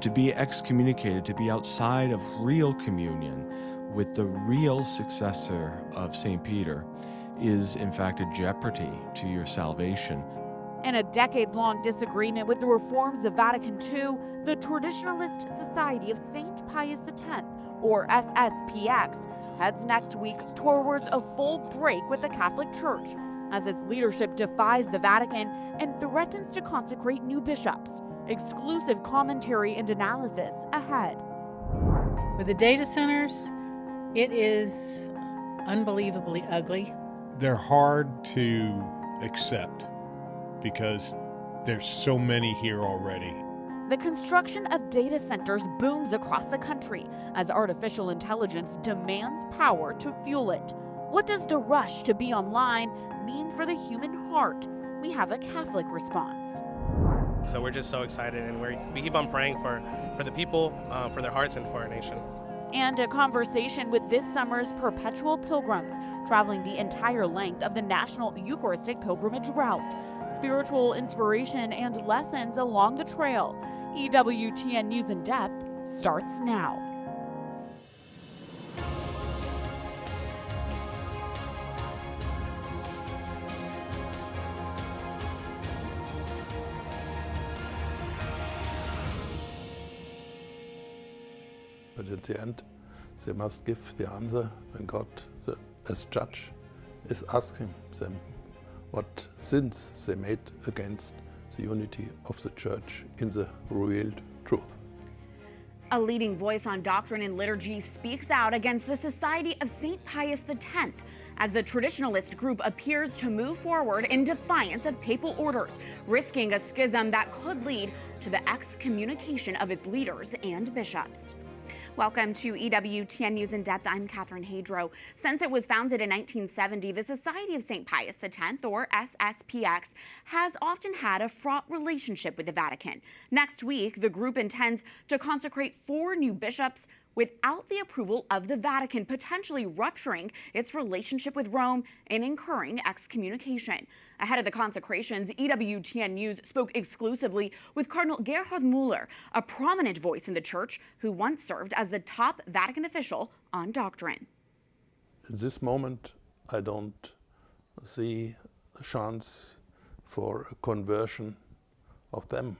To be excommunicated, to be outside of real communion with the real successor of St. Peter, is in fact a jeopardy to your salvation. In a decades-long disagreement with the reforms of Vatican II, the Traditionalist Society of St. Pius X, or SSPX, heads next week towards a full break with the Catholic Church, as its leadership defies the Vatican and threatens to consecrate new bishops. Exclusive commentary and analysis ahead. With the data centers, it is unbelievably ugly. They're hard to accept because there's so many here already. The construction of data centers booms across the country as artificial intelligence demands power to fuel it. What does the rush to be online mean for the human heart? We have a Catholic response. So we're just so excited, and we keep on praying for the people, for their hearts, and for our nation. And a conversation with this summer's perpetual pilgrims traveling the entire length of the National Eucharistic Pilgrimage route. Spiritual inspiration and lessons along the trail. EWTN News in Depth starts now. But at the end, they must give the answer when God, as judge, is asking them what sins they made against the unity of the Church in the revealed truth. A leading voice on doctrine and liturgy speaks out against the Society of St. Pius X as the traditionalist group appears to move forward in defiance of papal orders, risking a schism that could lead to the excommunication of its leaders and bishops. Welcome to EWTN News in Depth. I'm Catherine Hadro. Since it was founded in 1970, the Society of St. Pius X, or SSPX, has often had a fraught relationship with the Vatican. Next week, the group intends to consecrate 4 new bishops without the approval of the Vatican, potentially rupturing its relationship with Rome and incurring excommunication. Ahead of the consecrations, EWTN News spoke exclusively with Cardinal Gerhard Müller, a prominent voice in the Church who once served as the top Vatican official on doctrine. In this moment, I don't see a chance for a conversion of them.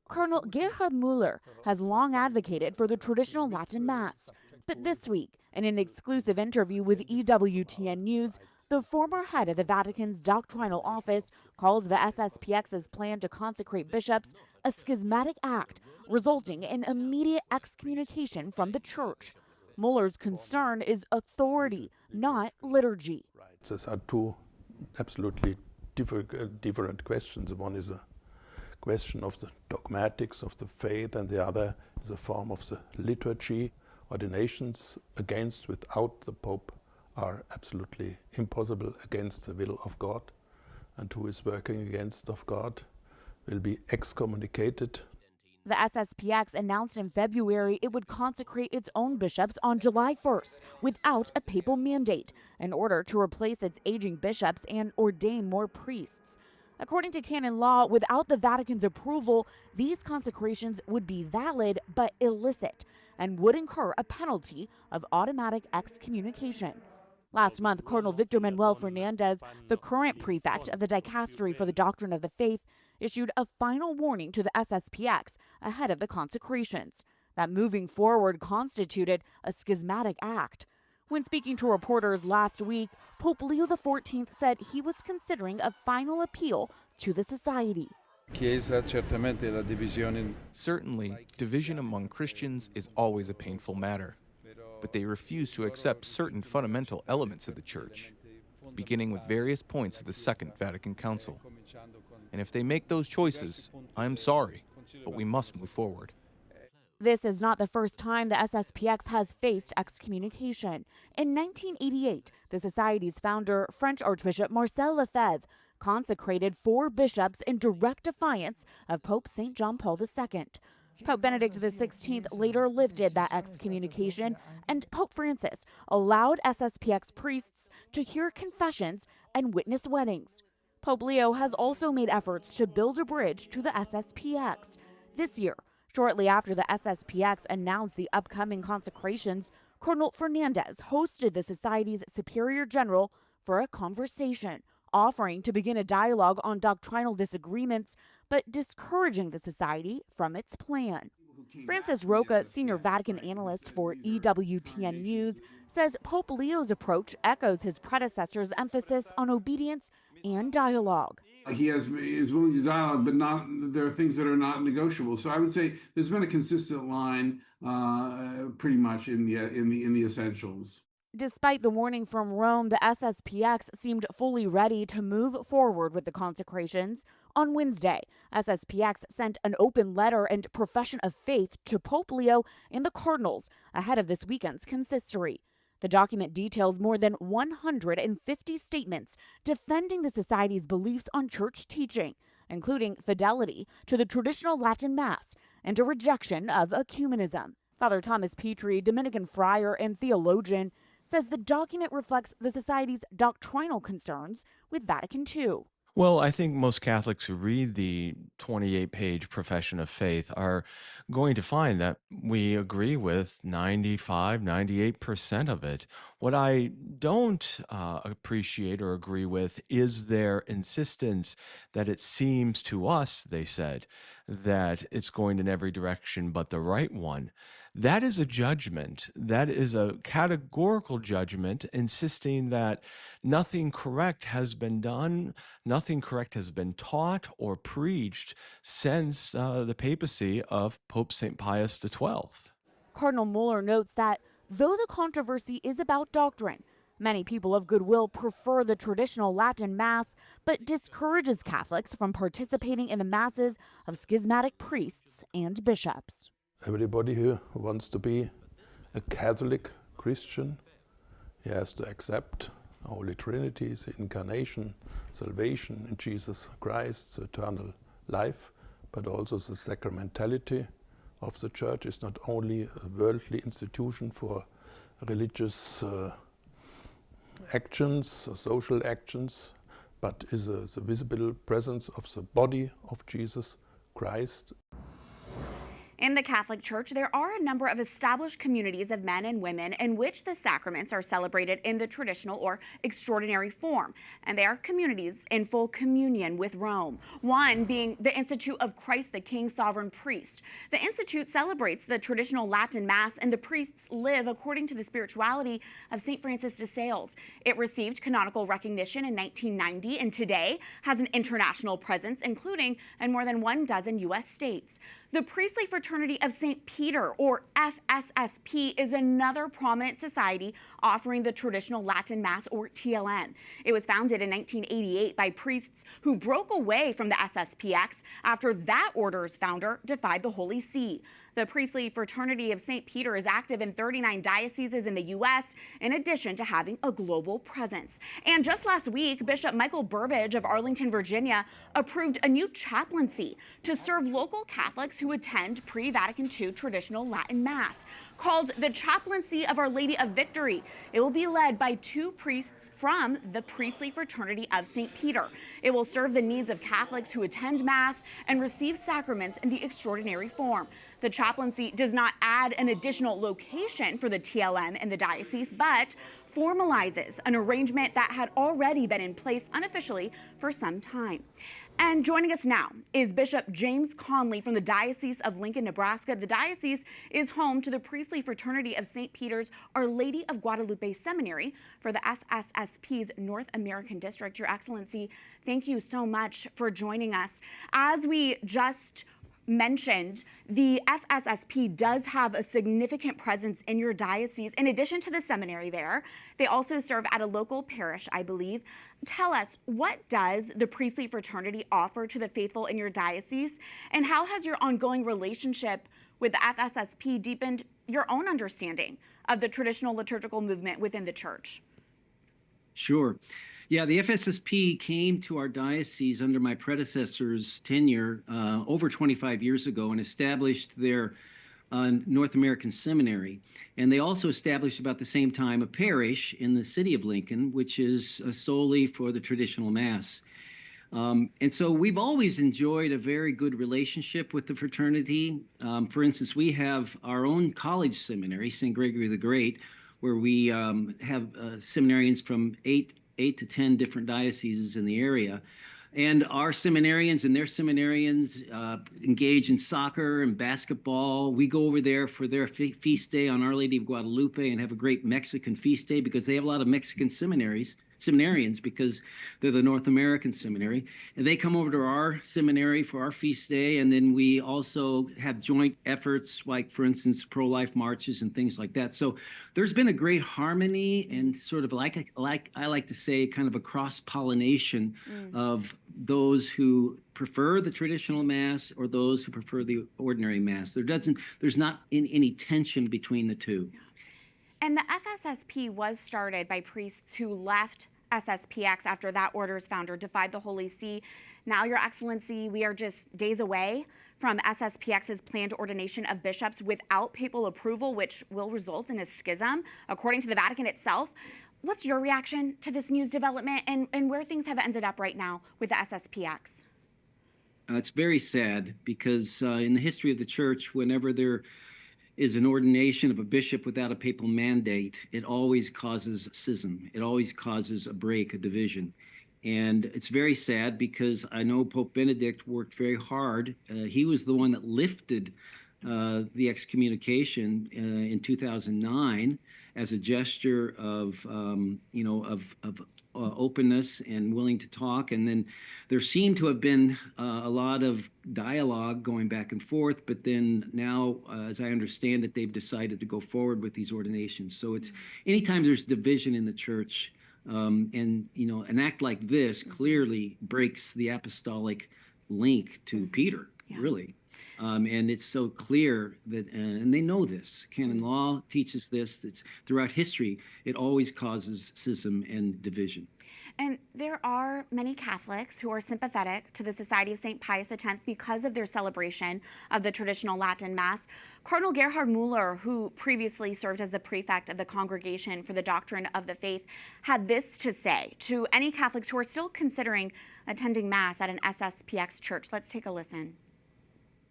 Cardinal Gerhard Müller has long advocated for the traditional Latin Mass. But this week, in an exclusive interview with EWTN News, the former head of the Vatican's doctrinal office calls the SSPX's plan to consecrate bishops a schismatic act, resulting in immediate excommunication from the Church. Müller's concern is authority, not liturgy. These are two absolutely different questions. One is a question of the dogmatics of the faith, and the other is a form of the liturgy. Ordinations against, without the Pope, are absolutely impossible against the will of God, and who is working against of God will be excommunicated. The SSPX announced in February it would consecrate its own bishops on July 1st without a papal mandate in order to replace its aging bishops and ordain more priests. According to canon law, without the Vatican's approval, these consecrations would be valid but illicit and would incur a penalty of automatic excommunication. Last month, Cardinal Victor Manuel Fernandez, the current prefect of the Dicastery for the Doctrine of the Faith, issued a final warning to the SSPX ahead of the consecrations that moving forward constituted a schismatic act. When speaking to reporters last week, Pope Leo XIV said he was considering a final appeal to the society. Certainly, division among Christians is always a painful matter, but they refuse to accept certain fundamental elements of the Church, beginning with various points of the Second Vatican Council. And if they make those choices, I'm sorry, but we must move forward. This is not the first time the SSPX has faced excommunication. In 1988, the Society's founder, French Archbishop Marcel Lefebvre, consecrated 4 bishops in direct defiance of Pope St. John Paul II. Pope Benedict XVI later lifted that excommunication, and Pope Francis allowed SSPX priests to hear confessions and witness weddings. Pope Leo has also made efforts to build a bridge to the SSPX. This year, Shortly after the SSPX announced the upcoming consecrations, Cardinal Fernandez hosted the Society's Superior General for a conversation, offering to begin a dialogue on doctrinal disagreements, but discouraging the Society from its plan. Francis Roca, senior Vatican analyst for EWTN News, says Pope Leo's approach echoes his predecessor's emphasis on obedience and dialogue. He is willing to dialogue, but there are things that are not negotiable. So I would say there's been a consistent line, pretty much in the essentials. Despite the warning from Rome, the SSPX seemed fully ready to move forward with the consecrations. On Wednesday, SSPX sent an open letter and profession of faith to Pope Leo and the cardinals ahead of this weekend's consistory. The document details more than 150 statements defending the Society's beliefs on church teaching, including fidelity to the traditional Latin Mass and a rejection of ecumenism. Father Thomas Petrie, Dominican friar and theologian, says the document reflects the Society's doctrinal concerns with Vatican II. Well, I think most Catholics who read the 28-page profession of faith are going to find that we agree with 95, 98% of it. What I don't appreciate or agree with is their insistence that it seems to us, they said, that it's going in every direction but the right one. That is a judgment. That is a categorical judgment insisting that nothing correct has been done, nothing correct has been taught or preached since the papacy of Pope St. Pius XII. Cardinal Müller notes that though the controversy is about doctrine, many people of goodwill prefer the traditional Latin Mass, but discourages Catholics from participating in the masses of schismatic priests and bishops. Everybody who wants to be a Catholic Christian, he has to accept Holy Trinity, the Incarnation, salvation in Jesus Christ, eternal life, but also the sacramentality of the Church is not only a worldly institution for religious actions, social actions, but is the visible presence of the body of Jesus Christ. In the Catholic Church, there are a number of established communities of men and women in which the sacraments are celebrated in the traditional or extraordinary form, and they are communities in full communion with Rome, one being the Institute of Christ the King Sovereign Priest. The Institute celebrates the traditional Latin Mass, and the priests live according to the spirituality of St. Francis de Sales. It received canonical recognition in 1990 and today has an international presence, including in more than 12 U.S. states. The Priestly Fraternity of St. Peter, or FSSP, is another prominent society offering the traditional Latin Mass, or TLM. It was founded in 1988 by priests who broke away from the SSPX after that order's founder defied the Holy See. The Priestly Fraternity of St. Peter is active in 39 dioceses in the U.S., in addition to having a global presence. And just last week, Bishop Michael Burbidge of Arlington, Virginia, approved a new chaplaincy to serve local Catholics who attend pre-Vatican II traditional Latin Mass. Called the Chaplaincy of Our Lady of Victory, it will be led by 2 priests from the Priestly Fraternity of St. Peter. It will serve the needs of Catholics who attend Mass and receive sacraments in the extraordinary form. The chaplaincy does not add an additional location for the TLM in the diocese, but formalizes an arrangement that had already been in place unofficially for some time. And joining us now is Bishop James Conley from the Diocese of Lincoln, Nebraska. The diocese is home to the Priestly Fraternity of St. Peter's Our Lady of Guadalupe Seminary for the FSSP's North American District. Your Excellency, thank you so much for joining us. As we just mentioned, the FSSP does have a significant presence in your diocese. In addition to the seminary there, they also serve at a local parish, I believe. Tell us, what does the Priestly Fraternity offer to the faithful in your diocese, and how has your ongoing relationship with the FSSP deepened your own understanding of the traditional liturgical movement within the Church? Sure. Yeah, the FSSP came to our diocese under my predecessor's tenure over 25 years ago and established their North American Seminary. And they also established about the same time a parish in the city of Lincoln, which is solely for the traditional Mass. And so we've always enjoyed a very good relationship with the fraternity. For instance, we have our own college seminary, St. Gregory the Great, where we have seminarians from eight to 10 different dioceses in the area. And our seminarians and their seminarians engage in soccer and basketball. We go over there for their feast day on Our Lady of Guadalupe and have a great Mexican feast day because they have a lot of Mexican seminarians because they're the North American seminary. And they come over to our seminary for our feast day. And then we also have joint efforts like, for instance, pro-life marches and things like that. So there's been a great harmony and sort of like I like to say, kind of a cross-pollination of those who prefer the traditional Mass or those who prefer the ordinary Mass. There's not any tension between the two. And the FSSP was started by priests who left SSPX after that order's founder defied the Holy See. Now, Your Excellency, we are just days away from SSPX's planned ordination of bishops without papal approval, which will result in a schism, according to the Vatican itself. What's your reaction to this news development and where things have ended up right now with the SSPX? It's very sad because in the history of the Church, whenever there is an ordination of a bishop without a papal mandate, it always causes schism. It always causes a break, a division. And it's very sad because I know Pope Benedict worked very hard. He was the one that lifted the excommunication in 2009 as a gesture of openness and willing to talk. And then there seemed to have been a lot of dialogue going back and forth. But then now, as I understand it, they've decided to go forward with these ordinations. So it's anytime there's division in the Church, and an act like this clearly breaks the apostolic link to Peter, really. And it's so clear that, and they know this, canon law teaches this, that throughout history, it always causes schism and division. And there are many Catholics who are sympathetic to the Society of St. Pius X because of their celebration of the traditional Latin Mass. Cardinal Gerhard Müller, who previously served as the prefect of the Congregation for the Doctrine of the Faith, had this to say to any Catholics who are still considering attending Mass at an SSPX church. Let's take a listen.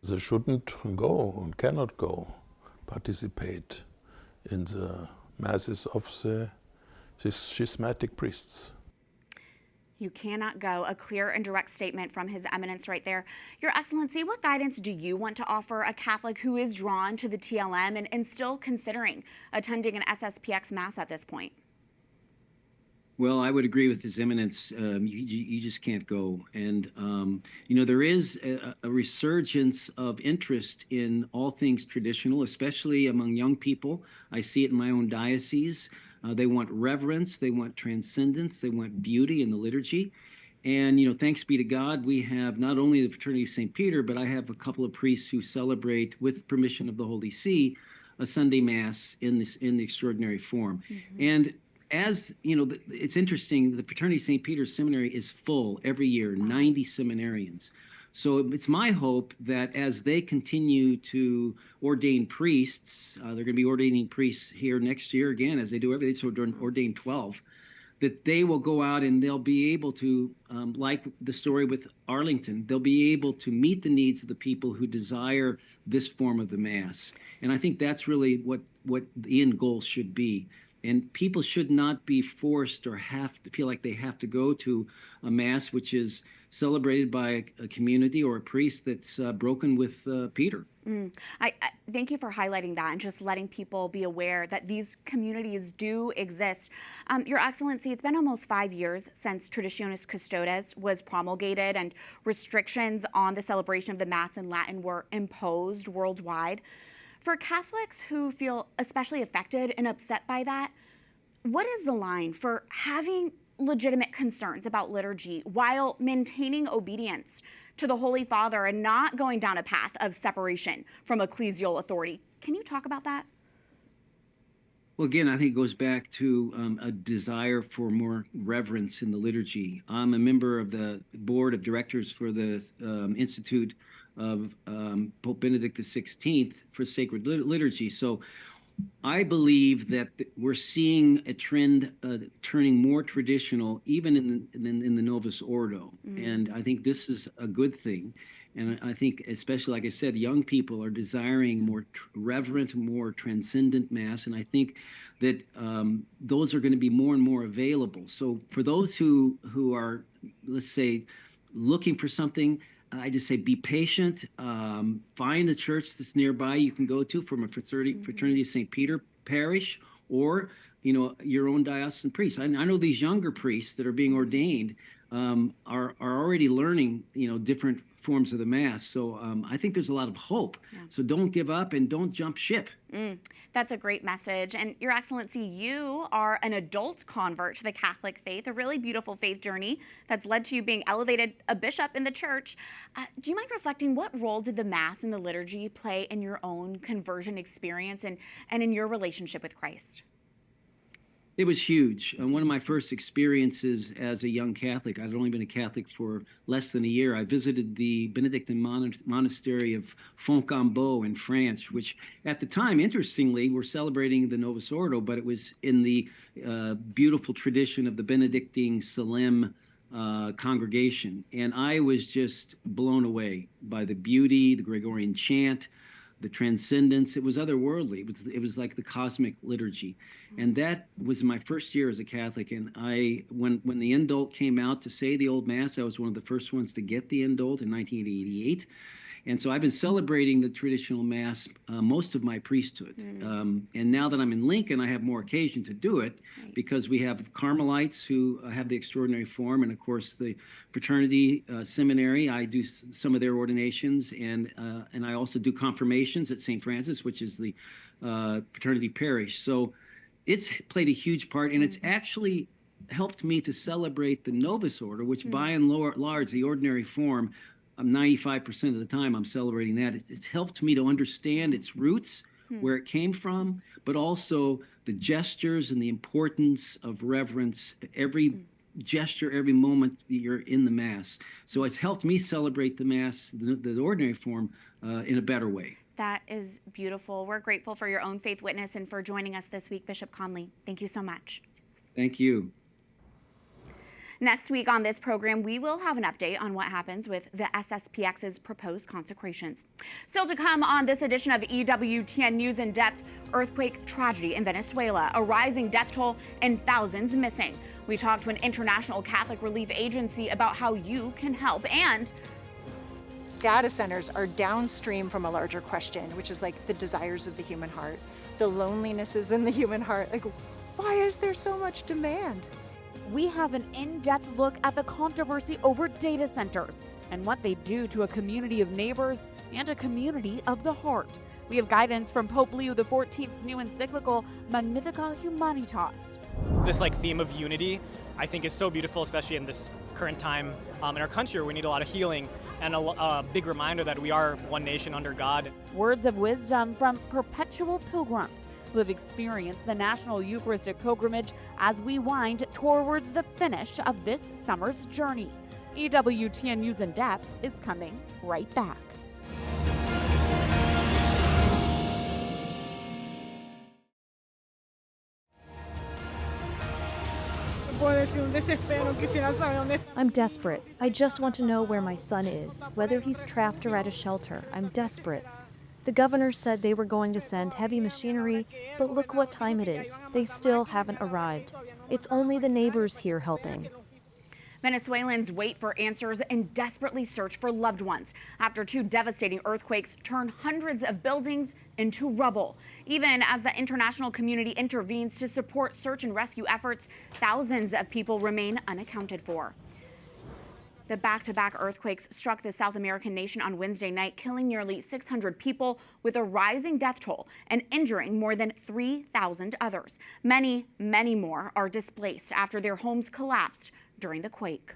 They shouldn't go and cannot go participate in the masses of the schismatic priests. You cannot go. A clear and direct statement from His Eminence right there. Your Excellency, what guidance do you want to offer a Catholic who is drawn to the TLM and still considering attending an SSPX Mass at this point? Well, I would agree with His Eminence. You just can't go. And, there is a resurgence of interest in all things traditional, especially among young people. I see it in my own diocese. They want reverence, they want transcendence, they want beauty in the liturgy. And, thanks be to God, we have not only the Fraternity of St. Peter, but I have a couple of priests who celebrate, with permission of the Holy See, a Sunday Mass in the extraordinary form. And as it's interesting, the Fraternity of St. Peter's Seminary is full every year, 90 seminarians. So it's my hope that as they continue to ordain priests, they're going to be ordaining priests here next year again, as they do every year, so ordain 12, that they will go out and they'll be able to, like the story with Arlington, they'll be able to meet the needs of the people who desire this form of the Mass. And I think that's really what the end goal should be. And people should not be forced or have to feel like they have to go to a Mass which is celebrated by a community or a priest that's broken with Peter. I thank you for highlighting that and just letting people be aware that these communities do exist. Your Excellency, it's been almost 5 years since Traditionis Custodes was promulgated and restrictions on the celebration of the Mass in Latin were imposed worldwide. For Catholics who feel especially affected and upset by that, what is the line for having legitimate concerns about liturgy while maintaining obedience to the Holy Father and not going down a path of separation from ecclesial authority? Can you talk about that? Well, again, I think it goes back to a desire for more reverence in the liturgy. I'm a member of the board of directors for the Institute of Pope Benedict XVI for Sacred Liturgy. So I believe that we're seeing a trend turning more traditional, even in the Novus Ordo, and I think this is a good thing. And I think, especially like I said, young people are desiring more reverent, more transcendent Mass, and I think that those are going to be more and more available. So for those who are, let's say, looking for something, I just say be patient. Find a church that's nearby you can go to from a Fraternity of St. Peter parish, or your own diocesan priest. I know these younger priests that are being ordained are already learning different forms of the Mass. So I think there's a lot of hope. Yeah. So don't give up and don't jump ship. That's a great message. And Your Excellency, you are an adult convert to the Catholic faith, a really beautiful faith journey that's led to you being elevated a bishop in the church. Do you mind reflecting, what role did the Mass and the liturgy play in your own conversion experience and in your relationship with Christ? It was huge. One of my first experiences as a young Catholic, I'd only been a Catholic for less than a year. I visited the Benedictine monastery of Fontcambeau in France, which at the time, interestingly, were celebrating the Novus Ordo, but it was in the beautiful tradition of the Benedictine Salem congregation. And I was just blown away by the beauty, the Gregorian chant, the transcendence. It was otherworldly. It was like the cosmic liturgy. And that was my first year as a Catholic. And when the indult came out to say the Old Mass, I was one of the first ones to get the indult in 1988. And so I've been celebrating the traditional Mass most of my priesthood. And now that I'm in Lincoln, I have more occasion to do it because we have Carmelites who have the extraordinary form, and of course the Fraternity Seminary. I do some of their ordinations, and I also do confirmations at St. Francis, which is the Fraternity parish. So it's played a huge part, and it's actually helped me to celebrate the Novus Order, which by and large, the ordinary form, 95% of the time I'm celebrating that. It's helped me to understand its roots, where it came from, but also the gestures and the importance of reverence, every gesture, every moment that you're in the Mass. So it's helped me celebrate the Mass, the ordinary form, in a better way. That is beautiful. We're grateful for your own faith witness and for joining us this week, Bishop Conley. Thank you so much. Thank you. Next week on this program, we will have an update on what happens with the SSPX's proposed consecrations. Still to come on this edition of EWTN News in Depth, earthquake tragedy in Venezuela, a rising death toll, and thousands missing. We talked to an international Catholic relief agency about how you can help, and data centers are downstream from a larger question, which is like the desires of the human heart, the lonelinesses in the human heart. Like, why is there so much demand? We have an in-depth look at the controversy over data centers and what they do to a community of neighbors and a community of the heart. We have guidance from Pope Leo XIV's new encyclical, Magnificat Humanitas. This theme of unity, I think, is so beautiful, especially in this current time in our country where we need a lot of healing and a big reminder that we are one nation under God. Words of wisdom from perpetual pilgrims who have experienced the National Eucharistic Pilgrimage as we wind towards the finish of this summer's journey. EWTN News in Depth is coming right back. I'm desperate. I just want to know where my son is, whether he's trapped or at a shelter. I'm desperate. The governor said they were going to send heavy machinery, but look what time it is. They still haven't arrived. It's only the neighbors here helping. Venezuelans wait for answers and desperately search for loved ones after two devastating earthquakes turned hundreds of buildings into rubble. Even as the international community intervenes to support search and rescue efforts, thousands of people remain unaccounted for. The back-to-back earthquakes struck the South American nation on Wednesday night, killing nearly 600 people with a rising death toll and injuring more than 3,000 others. Many, many more are displaced after their homes collapsed during the quake.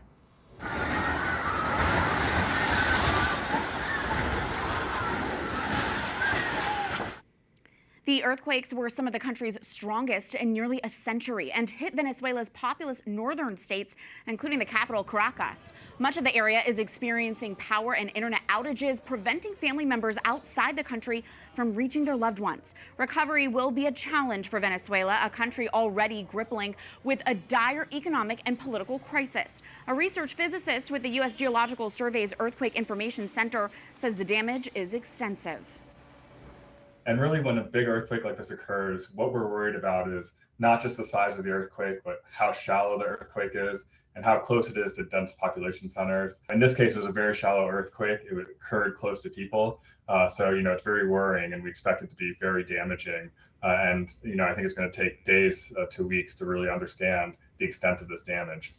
The earthquakes were some of the country's strongest in nearly a century and hit Venezuela's populous northern states, including the capital, Caracas. Much of the area is experiencing power and internet outages, preventing family members outside the country from reaching their loved ones. Recovery will be a challenge for Venezuela, a country already grappling with a dire economic and political crisis. A research physicist with the U.S. Geological Survey's Earthquake Information Center says the damage is extensive. And really, when a big earthquake like this occurs, what we're worried about is not just the size of the earthquake, but how shallow the earthquake is and how close it is to dense population centers. In this case, it was a very shallow earthquake. It occurred close to people. So, it's very worrying, and we expect it to be very damaging. I think it's going to take days to weeks to really understand the extent of this damage.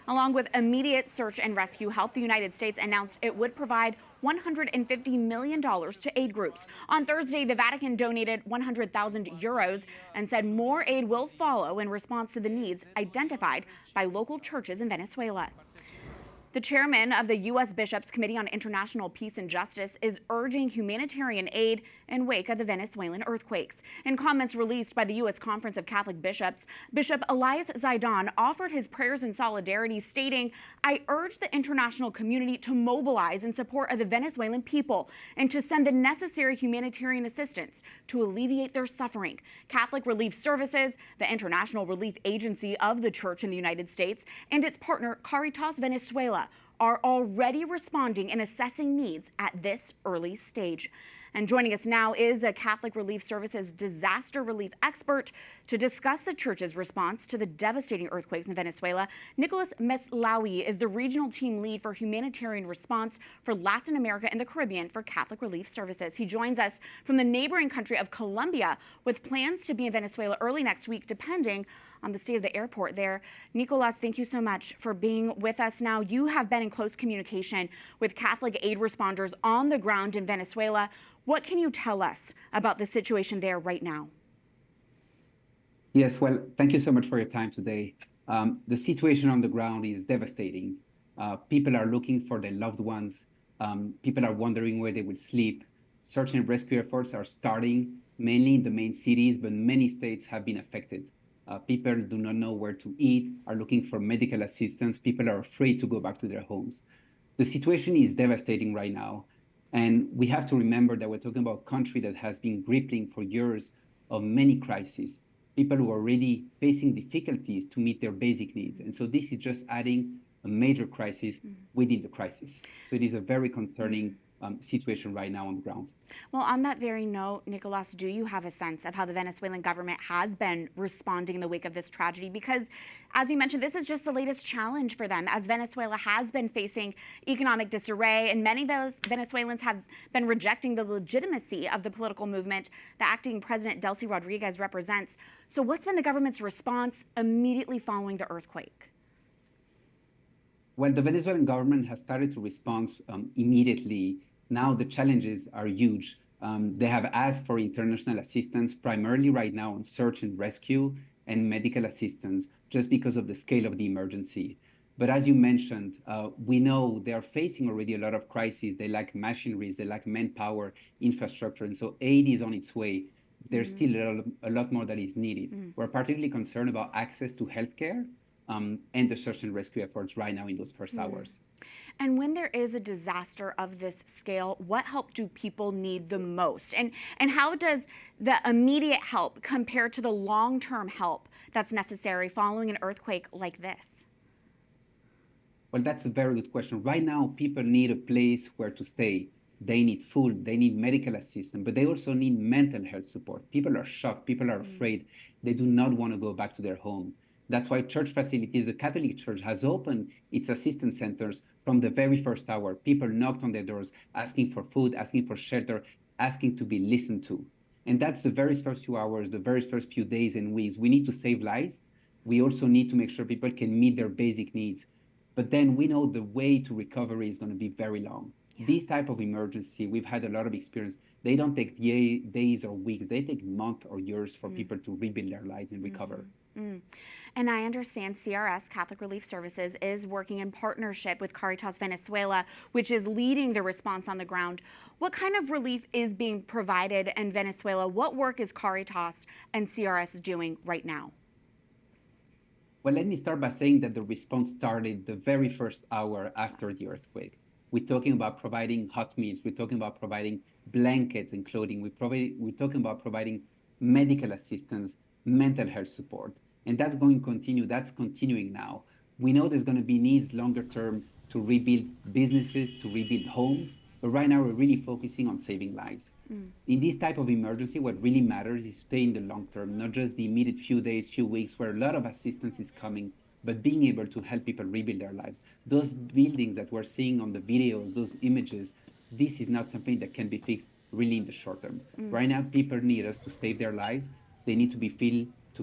Along with immediate search and rescue help, the United States announced it would provide $150 million to aid groups. On Thursday, the Vatican donated 100,000 euros and said more aid will follow in response to the needs identified by local churches in Venezuela. The chairman of the U.S. Bishops' Committee on International Peace and Justice is urging humanitarian aid in wake of the Venezuelan earthquakes. In comments released by the U.S. Conference of Catholic Bishops, Bishop Elias Zaidan offered his prayers in solidarity, stating, "I urge the international community to mobilize in support of the Venezuelan people and to send the necessary humanitarian assistance to alleviate their suffering." Catholic Relief Services, the international relief agency of the Church in the United States, and its partner Caritas Venezuela are already responding and assessing needs at this early stage. And joining us now is a Catholic Relief Services disaster relief expert to discuss the Church's response to the devastating earthquakes in Venezuela. Nicolas Meslaoui is the regional team lead for humanitarian response for Latin America and the Caribbean for Catholic Relief Services. He joins us from the neighboring country of Colombia with plans to be in Venezuela early next week, depending on the state of the airport there. Nicolas, thank you so much for being with us now. You have been in close communication with Catholic aid responders on the ground in Venezuela. What can you tell us about the situation there right now? Yes, well, thank you so much for your time today. The situation on the ground is devastating. People are looking for their loved ones. People are wondering where they will sleep. Search and rescue efforts are starting, mainly in the main cities, but many states have been affected. People do not know where to eat, are looking for medical assistance. People are afraid to go back to their homes. The situation is devastating right now. And we have to remember that we're talking about a country that has been grappling for years of many crises. People who are already facing difficulties to meet their basic needs. And so this is just adding a major crisis within the crisis. So it is a very concerning situation right now on the ground. Well, on that very note, Nicolas, do you have a sense of how the Venezuelan government has been responding in the wake of this tragedy? Because, as you mentioned, this is just the latest challenge for them, as Venezuela has been facing economic disarray, and many of those Venezuelans have been rejecting the legitimacy of the political movement the acting President Delcy Rodriguez represents. So what's been the government's response immediately following the earthquake? Well, the Venezuelan government has started to respond immediately. Now the challenges are huge. They have asked for international assistance, primarily right now on search and rescue and medical assistance, just because of the scale of the emergency. But as you mentioned, we know they are facing already a lot of crises. They lack machineries, they lack manpower, infrastructure, and so aid is on its way. There's still a lot more that is needed. We're particularly concerned about access to healthcare and the search and rescue efforts right now in those first hours. And when there is a disaster of this scale, what help do people need the most? And how does the immediate help compare to the long-term help that's necessary following an earthquake like this? Well, that's a very good question. Right now, people need a place where to stay. They need food, they need medical assistance, but they also need mental health support. People are shocked, people are afraid. They do not want to go back to their home. That's why church facilities, the Catholic Church has opened its assistance centers from the very first hour. People knocked on their doors, asking for food, asking for shelter, asking to be listened to. And that's the very first few hours, the very first few days and weeks. We need to save lives. We also need to make sure people can meet their basic needs. But then we know the way to recovery is going to be very long. These type of emergency, we've had a lot of experience. They don't take days or weeks. They take months or years for people to rebuild their lives and recover. And I understand CRS, Catholic Relief Services, is working in partnership with Caritas Venezuela, which is leading the response on the ground. What kind of relief is being provided in Venezuela? What work is Caritas and CRS doing right now? Well, let me start by saying that the response started the very first hour after the earthquake. We're talking about providing hot meals. We're talking about providing blankets and clothing. We're talking about providing medical assistance, mental health support. And that's going to continue. That's continuing now. We know there's going to be needs longer term to rebuild businesses, to rebuild homes. But right now, we're really focusing on saving lives. In this type of emergency, what really matters is stay in the long term, not just the immediate few days, few weeks, where a lot of assistance is coming, but being able to help people rebuild their lives. Those buildings that we're seeing on the videos, those images, this is not something that can be fixed really in the short term. Right now, people need us to save their lives. They need to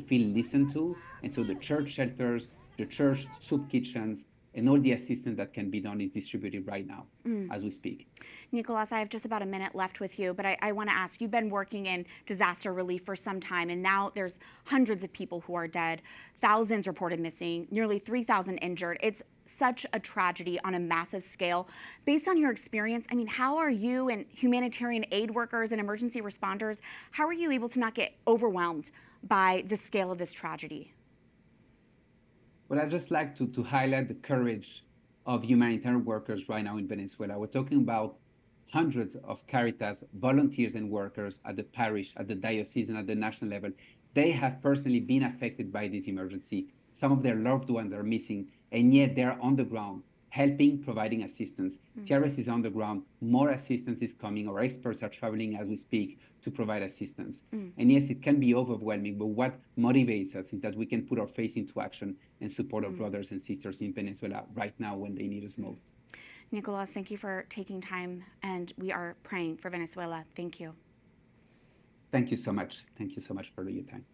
feel listened to. And so the church shelters, the church soup kitchens, and all the assistance that can be done is distributed right now as we speak. Nicolas, I have just about a minute left with you, but I want to ask, you've been working in disaster relief for some time, and now there's hundreds of people who are dead, thousands reported missing, nearly 3,000 injured. It's such a tragedy on a massive scale. Based on your experience, I mean, how are you and humanitarian aid workers and emergency responders, how are you able to not get overwhelmed by the scale of this tragedy? Well, I'd just like to highlight the courage of humanitarian workers right now in Venezuela. We're talking about hundreds of Caritas volunteers and workers at the parish, at the diocese, and at the national level. They have personally been affected by this emergency. Some of their loved ones are missing, and yet they're on the ground, helping, providing assistance. CRS is on the ground. More assistance is coming. Our experts are traveling as we speak to provide assistance. And yes, it can be overwhelming, but what motivates us is that we can put our faith into action and support our brothers and sisters in Venezuela right now when they need us most. Nicolas, thank you for taking time, and we are praying for Venezuela. Thank you. Thank you so much. Thank you so much for your time.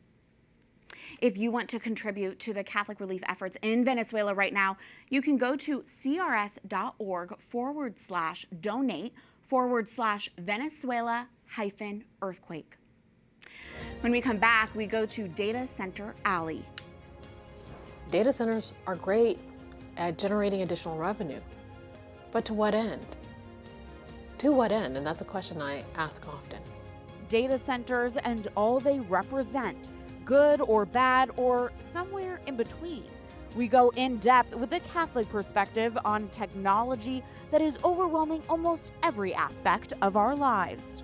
If you want to contribute to the Catholic relief efforts in Venezuela right now, you can go to crs.org/donate/Venezuela-earthquake. When we come back, we go to Data Center Alley. Data centers are great at generating additional revenue, but to what end? To what end? And that's a question I ask often. Data centers and all they represent, good or bad or somewhere in between. We go in depth with a Catholic perspective on technology that is overwhelming almost every aspect of our lives.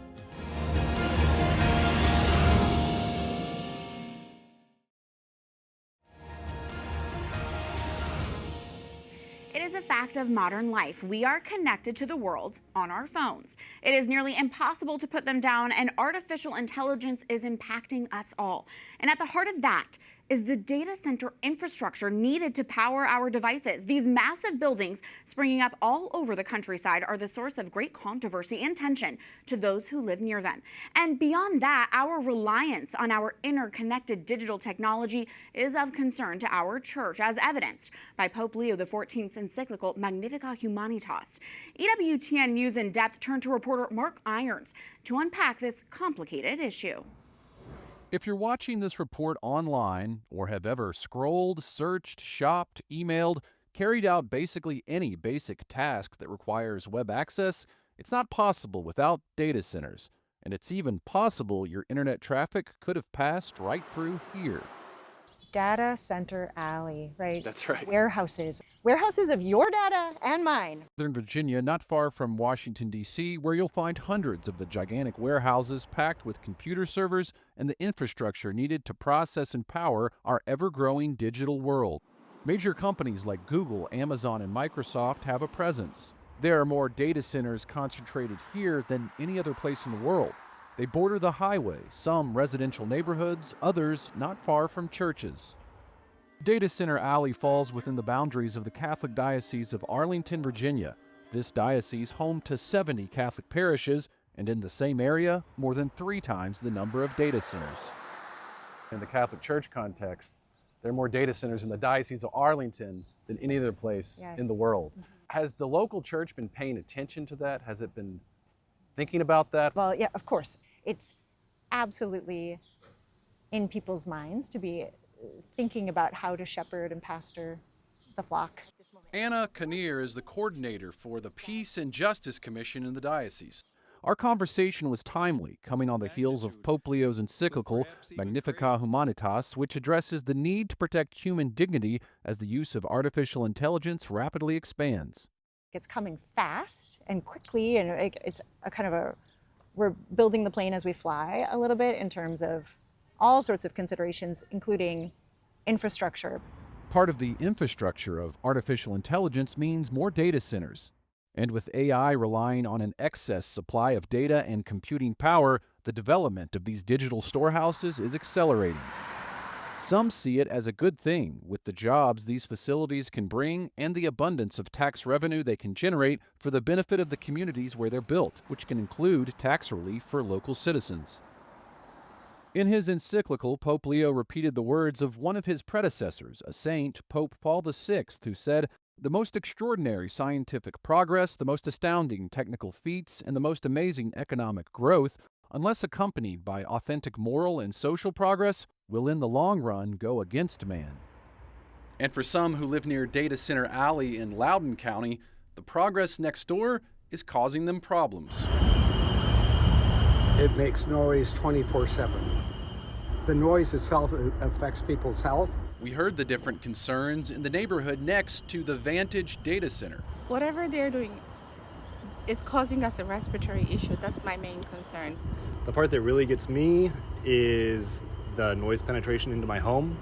It is a fact of modern life. We are connected to the world on our phones. It is nearly impossible to put them down, and artificial intelligence is impacting us all. And at the heart of that is the data center infrastructure needed to power our devices. These massive buildings springing up all over the countryside are the source of great controversy and tension to those who live near them. And beyond that, our reliance on our interconnected digital technology is of concern to our church, as evidenced by Pope Leo XIV's encyclical Magnificat Humanitas. EWTN News in Depth turned to reporter Mark Irons to unpack this complicated issue. If you're watching this report online or have ever scrolled, searched, shopped, emailed, carried out basically any basic task that requires web access, it's not possible without data centers. And it's even possible your internet traffic could have passed right through here. Data Center Alley, right? That's right. Warehouses of your data and mine. Northern Virginia, not far from Washington, D.C., where you'll find hundreds of the gigantic warehouses packed with computer servers and the infrastructure needed to process and power our ever-growing digital world. Major companies like Google, Amazon, and Microsoft have a presence. There are more data centers concentrated here than any other place in the world. They border the highway, some residential neighborhoods, others not far from churches. Data Center Alley falls within the boundaries of the Catholic Diocese of Arlington, Virginia. This diocese home to 70 Catholic parishes, and in the same area, more than 3 times the number of data centers. In the Catholic Church context, there are more data centers in the Diocese of Arlington than any other place in the world. Has the local church been paying attention to that? Has it been thinking about that? Well, yeah, of course. It's absolutely in people's minds to be thinking about how to shepherd and pastor the flock. Anna Kinnear is the coordinator for the Peace and Justice Commission in the diocese. Our conversation was timely, coming on the heels of Pope Leo's encyclical, Magnificat Humanitas, which addresses the need to protect human dignity as the use of artificial intelligence rapidly expands. It's coming fast and quickly, and it's a kind of we're building the plane as we fly a little bit in terms of all sorts of considerations, including infrastructure. Part of the infrastructure of artificial intelligence means more data centers. And with AI relying on an excess supply of data and computing power, the development of these digital storehouses is accelerating. Some see it as a good thing, with the jobs these facilities can bring and the abundance of tax revenue they can generate for the benefit of the communities where they're built, which can include tax relief for local citizens. In his encyclical, Pope Leo repeated the words of one of his predecessors, a saint, Pope Paul VI, who said, "The most extraordinary scientific progress, the most astounding technical feats, and the most amazing economic growth, unless accompanied by authentic moral and social progress, will in the long run go against man." And for some who live near Data Center Alley in Loudoun County, the progress next door is causing them problems. It makes noise 24/7. The noise itself affects people's health. We heard the different concerns in the neighborhood next to the Vantage Data Center. Whatever they're doing, it's causing us a respiratory issue. That's my main concern. The part that really gets me is the noise penetration into my home.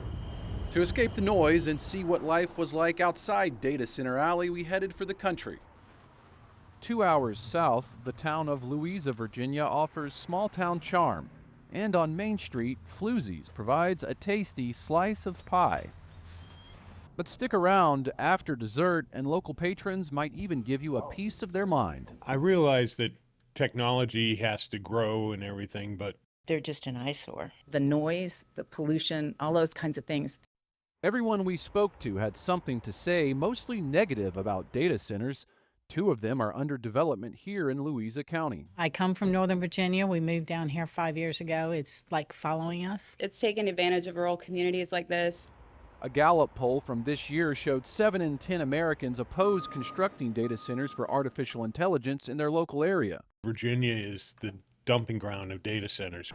To escape the noise and see what life was like outside Data Center Alley, we headed for the country. 2 hours south, the town of Louisa, Virginia offers small-town charm. And on Main Street, Floozy's provides a tasty slice of pie. But stick around after dessert, and local patrons might even give you a piece of their mind. I realize that technology has to grow and everything, but they're just an eyesore. The noise, the pollution, all those kinds of things. Everyone we spoke to had something to say, mostly negative about data centers. 2 of them are under development here in Louisa County. I come from Northern Virginia. We moved down here 5 years ago. It's like following us. It's taken advantage of rural communities like this. A Gallup poll from this year showed 7 in 10 Americans oppose constructing data centers for artificial intelligence in their local area. Virginia is the dumping ground of data centers.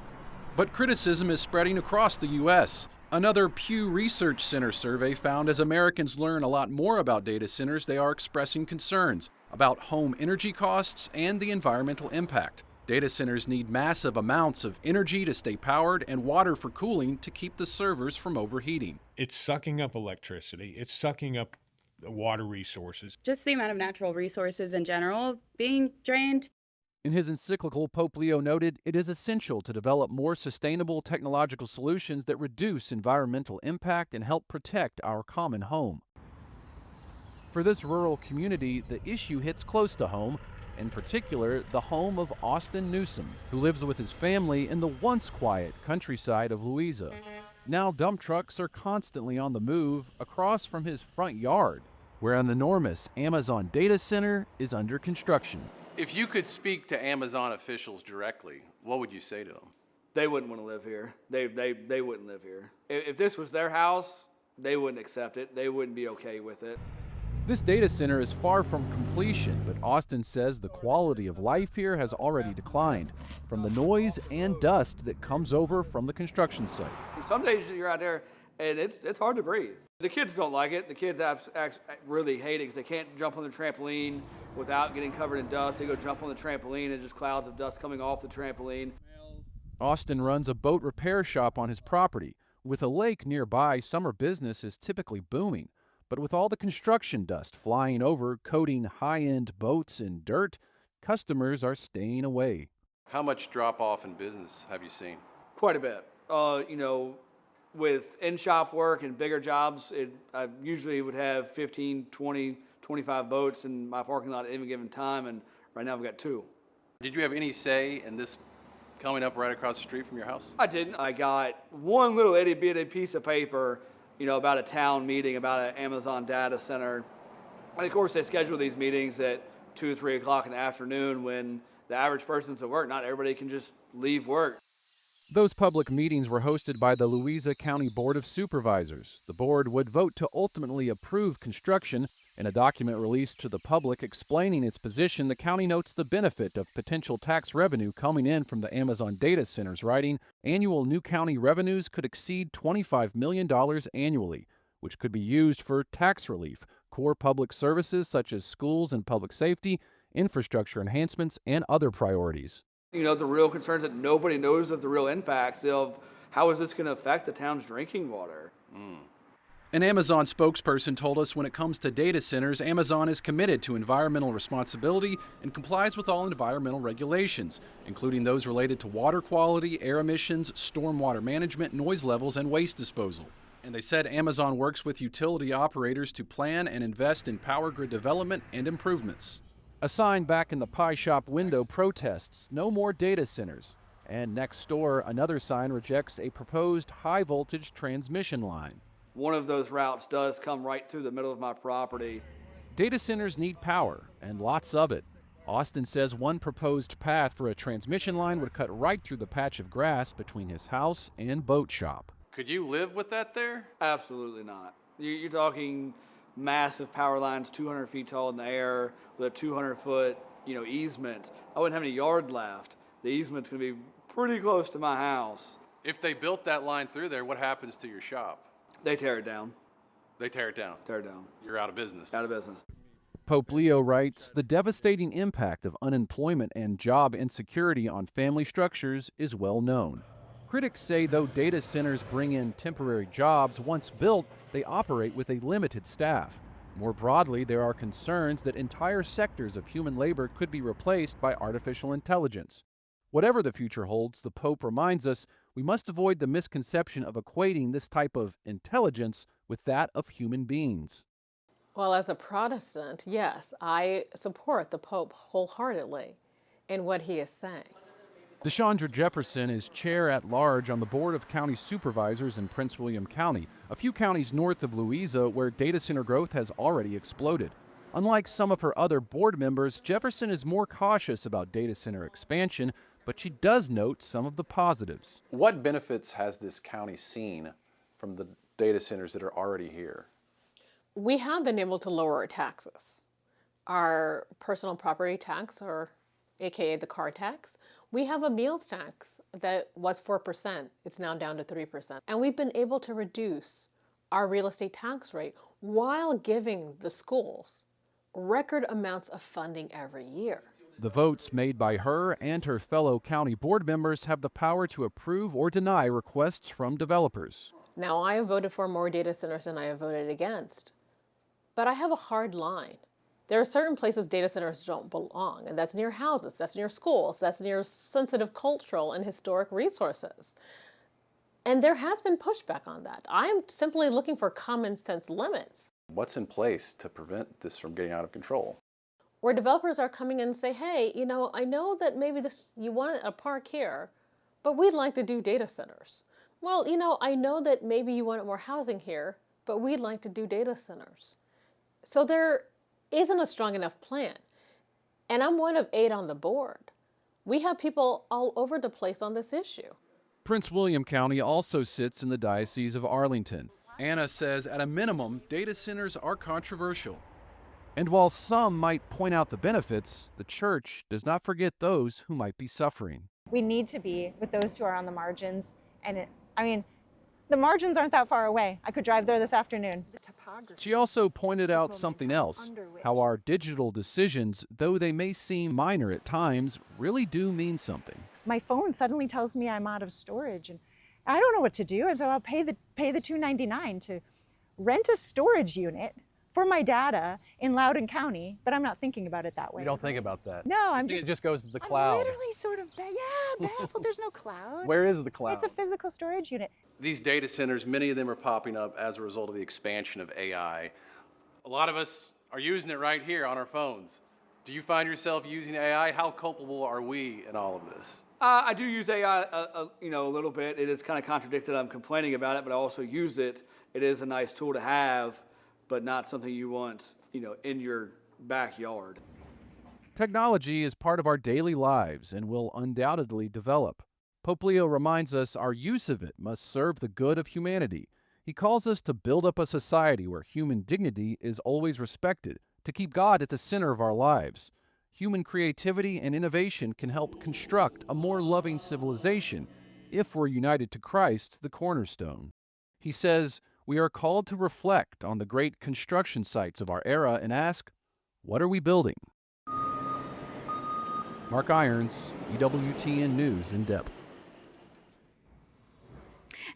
But criticism is spreading across the U.S. Another Pew Research Center survey found as Americans learn a lot more about data centers, they are expressing concerns about home energy costs and the environmental impact. Data centers need massive amounts of energy to stay powered and water for cooling to keep the servers from overheating. It's sucking up electricity. It's sucking up water resources. Just the amount of natural resources in general being drained. In his encyclical, Pope Leo noted it is essential to develop more sustainable technological solutions that reduce environmental impact and help protect our common home. For this rural community, the issue hits close to home, in particular, the home of Austin Newsom, who lives with his family in the once quiet countryside of Louisa. Now dump trucks are constantly on the move across from his front yard, where an enormous Amazon data center is under construction. If you could speak to Amazon officials directly, what would you say to them? They wouldn't want to live here. They wouldn't live here. If this was their house, they wouldn't accept it. They wouldn't be okay with it. This data center is far from completion, but Austin says the quality of life here has already declined from the noise and dust that comes over from the construction site. Some days you're out there and it's hard to breathe. The kids don't like it. The kids really hate it because they can't jump on the trampoline without getting covered in dust. They go jump on the trampoline and just clouds of dust coming off the trampoline. Austin runs a boat repair shop on his property. With a lake nearby, summer business is typically booming. But with all the construction dust flying over, coating high-end boats in dirt, customers are staying away. How much drop-off in business have you seen? Quite a bit. With in-shop work and bigger jobs, I usually would have 15, 20, 25 boats in my parking lot at any given time, and right now I've got 2. Did you have any say in this coming up right across the street from your house? I didn't. I got one little itty-bitty piece of paper about a town meeting, about an Amazon data center. And of course, they schedule these meetings at 2 or 3 o'clock in the afternoon when the average person's at work. Not everybody can just leave work. Those public meetings were hosted by the Louisa County Board of Supervisors. The board would vote to ultimately approve construction. In a document released to the public explaining its position, the county notes the benefit of potential tax revenue coming in from the Amazon data centers, writing, annual new county revenues could exceed $25 million annually, which could be used for tax relief, core public services such as schools and public safety, infrastructure enhancements, and other priorities. You know, the real concerns that nobody knows of the real impacts of how is this going to affect the town's drinking water. An Amazon spokesperson told us when it comes to data centers, Amazon is committed to environmental responsibility and complies with all environmental regulations, including those related to water quality, air emissions, stormwater management, noise levels, and waste disposal. And they said Amazon works with utility operators to plan and invest in power grid development and improvements. A sign back in the pie shop window protests no more data centers. And next door, another sign rejects a proposed high-voltage transmission line. One of those routes does come right through the middle of my property. Data centers need power, and lots of it. Austin says one proposed path for a transmission line would cut right through the patch of grass between his house and boat shop. Could you live with that there? Absolutely not. You're talking massive power lines 200 feet tall in the air with a 200-foot easement. I wouldn't have any yard left. The easement's going to be pretty close to my house. If they built that line through there, what happens to your shop? They tear it down. They tear it down. Tear it down. You're out of business. Out of business. Pope Leo writes, the devastating impact of unemployment and job insecurity on family structures is well known. Critics say though data centers bring in temporary jobs, once built, they operate with a limited staff. More broadly, there are concerns that entire sectors of human labor could be replaced by artificial intelligence. Whatever the future holds, the Pope reminds us we must avoid the misconception of equating this type of intelligence with that of human beings. Well, as a Protestant, yes, I support the Pope wholeheartedly in what he is saying. DeShandra Jefferson is chair-at-large on the Board of County Supervisors in Prince William County, a few counties north of Louisa where data center growth has already exploded. Unlike some of her other board members, Jefferson is more cautious about data center expansion, but she does note some of the positives. What benefits has this county seen from the data centers that are already here? We have been able to lower our taxes. Our personal property tax, or AKA the car tax. We have a meals tax that was 4%. It's now down to 3%. And we've been able to reduce our real estate tax rate while giving the schools record amounts of funding every year. The votes made by her and her fellow county board members have the power to approve or deny requests from developers. Now, I have voted for more data centers than I have voted against, but I have a hard line. There are certain places data centers don't belong, and that's near houses, that's near schools, that's near sensitive cultural and historic resources. And there has been pushback on that. I'm simply looking for common sense limits. What's in place to prevent this from getting out of control? Where developers are coming in and say, hey, I know that maybe you want a park here, but we'd like to do data centers. Well, I know that maybe you want more housing here, but we'd like to do data centers. So there isn't a strong enough plan. And I'm one of 8 on the board. We have people all over the place on this issue. Prince William County also sits in the Diocese of Arlington. Anna says at a minimum, data centers are controversial. And while some might point out the benefits, the church does not forget those who might be suffering. We need to be with those who are on the margins. And the margins aren't that far away. I could drive there this afternoon. She also pointed out something else, how our digital decisions, though they may seem minor at times, really do mean something. My phone suddenly tells me I'm out of storage, and I don't know what to do, and so I'll pay the $2.99 to rent a storage unit for my data in Loudoun County, but I'm not thinking about it that way. You don't think about that. No, it just goes to the cloud. I'm literally sort of baffled. There's no cloud. Where is the cloud? It's a physical storage unit. These data centers, many of them are popping up as a result of the expansion of AI. A lot of us are using it right here on our phones. Do you find yourself using AI? How culpable are we in all of this? I do use AI a little bit. It is kind of contradicted. I'm complaining about it, but I also use it. It is a nice tool to have, but not something you want, in your backyard. Technology is part of our daily lives and will undoubtedly develop. Pope Leo reminds us our use of it must serve the good of humanity. He calls us to build up a society where human dignity is always respected, to keep God at the center of our lives. Human creativity and innovation can help construct a more loving civilization if we're united to Christ, the cornerstone. He says, we are called to reflect on the great construction sites of our era and ask, what are we building? Mark Irons, EWTN News in Depth.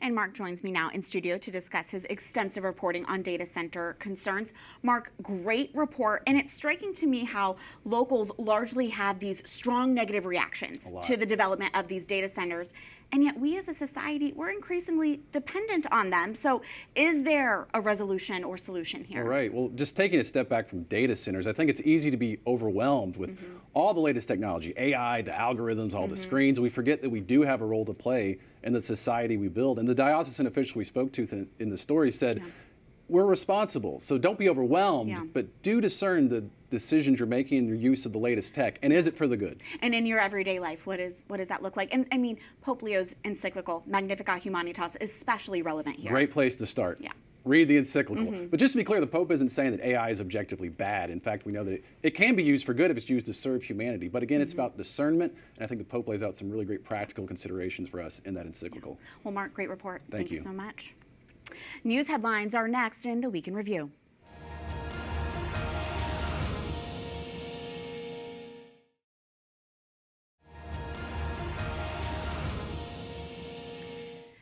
And Mark joins me now in studio to discuss his extensive reporting on data center concerns. Mark, great report, and it's striking to me how locals largely have these strong negative reactions to the development of these data centers, and yet we as a society, we're increasingly dependent on them. So is there a resolution or solution here? All right. Well, just taking a step back from data centers, I think it's easy to be overwhelmed with all the latest technology, AI, the algorithms, all the screens. We forget that we do have a role to play in the society we build. And the diocesan official we spoke to in the story said, we're responsible, so don't be overwhelmed, but do discern the decisions you're making in your use of the latest tech, and is it for the good? And in your everyday life, what does that look like? And I mean, Pope Leo's encyclical, Magnificat Humanitas, is especially relevant here. Great place to start. Yeah. Read the encyclical. But just to be clear, the Pope isn't saying that AI is objectively bad. In fact, we know that it can be used for good if it's used to serve humanity. But again, it's about discernment, and I think the Pope lays out some really great practical considerations for us in that encyclical. Well, Mark, great report. Thank you so much. News headlines are next in the Week in Review.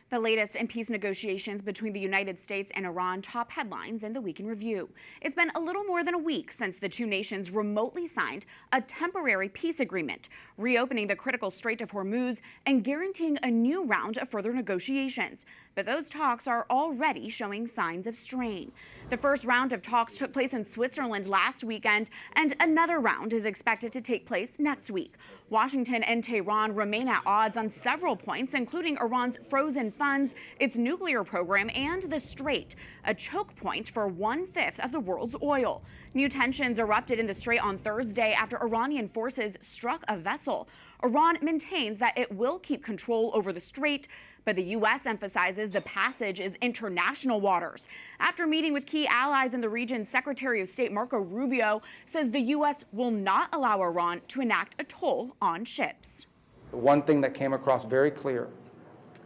The latest in peace negotiations between the United States and Iran top headlines in the Week in Review. It's been a little more than a week since the two nations remotely signed a temporary peace agreement, reopening the critical Strait of Hormuz and guaranteeing a new round of further negotiations. But those talks are already showing signs of strain. The first round of talks took place in Switzerland last weekend, and another round is expected to take place next week. Washington and Tehran remain at odds on several points, including Iran's frozen funds, its nuclear program, and the Strait, a choke point for 1/5 of the world's oil. New tensions erupted in the Strait on Thursday after Iranian forces struck a vessel. Iran maintains that it will keep control over the Strait, but the U.S. emphasizes the passage is international waters. After meeting with key allies in the region, Secretary of State Marco Rubio says the U.S. will not allow Iran to enact a toll on ships. One thing that came across very clear